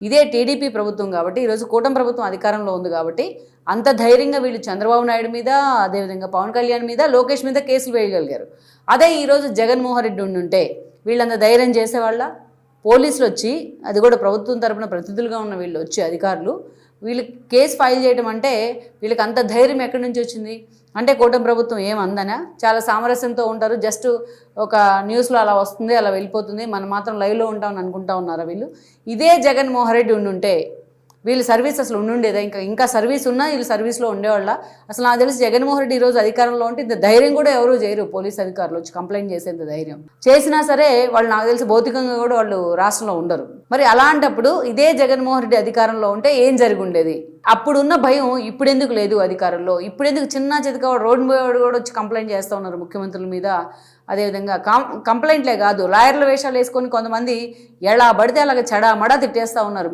ఇదే టీడీపీ ప్రభుత్వం కాబట్టి ఈరోజు కూటమి ప్రభుత్వం అధికారంలో ఉంది కాబట్టి అంత ధైర్యంగా వీళ్ళు చంద్రబాబు నాయుడు మీద అదేవిధంగా పవన్ కళ్యాణ్ మీద లోకేష్ మీద కేసులు వేయగలిగారు. అదే ఈరోజు జగన్మోహన్ రెడ్డి ఉండుంటే వీళ్ళంత ధైర్యం చేసేవాళ్ళ? పోలీసులు వచ్చి, అది కూడా ప్రభుత్వం తరపున ప్రతినిధులుగా ఉన్న వీళ్ళు వచ్చి అధికారులు వీళ్ళు కేసు ఫైల్ చేయడం అంటే వీళ్ళకి అంత ధైర్యం ఎక్కడి నుంచి వచ్చింది? అంటే కూటమి ప్రభుత్వం ఏమందనా? చాలా సామరస్యంతో ఉంటారు, జస్ట్ ఒక న్యూస్లో అలా వస్తుంది అలా వెళ్ళిపోతుంది, మనం మాత్రం లైవ్లో ఉంటామని అనుకుంటా ఉన్నారా వీళ్ళు? ఇదే జగన్మోహన్ రెడ్డి ఉండుంటే వీళ్ళు సర్వీస్ అసలు ఉండుండేదా? ఇంకా సర్వీస్ ఉన్నా వీళ్ళు సర్వీస్లో ఉండేవాళ్ళ? అసలు నాకు తెలిసి జగన్మోహన్ రెడ్డి ఈరోజు అధికారంలో ఉంటే ఇంత ధైర్యం కూడా ఎవరూ చేయరు. పోలీస్ అధికారులు వచ్చి కంప్లైంట్ చేసేంత ధైర్యం చేసినా సరే వాళ్ళు నాకు తెలిసి భౌతికంగా కూడా వాళ్ళు రాష్ట్రంలో ఉండరు. మరి అలాంటప్పుడు ఇదే జగన్మోహన్ రెడ్డి అధికారంలో ఉంటే ఏం జరిగి ఉండేది? అప్పుడున్న భయం ఇప్పుడు ఎందుకు లేదు అధికారంలో? ఇప్పుడు ఎందుకు చిన్న చితక రోడ్డు మీద కూడా వచ్చి కంప్లైంట్ చేస్తూ ఉన్నారు ముఖ్యమంత్రుల మీద? అదేవిధంగా కంప్లైంట్లే కాదు, లాయర్ల వేషాలు వేసుకొని కొంతమంది ఎలా పడితే అలాగ చెడా మడా తిట్టేస్తూ ఉన్నారు.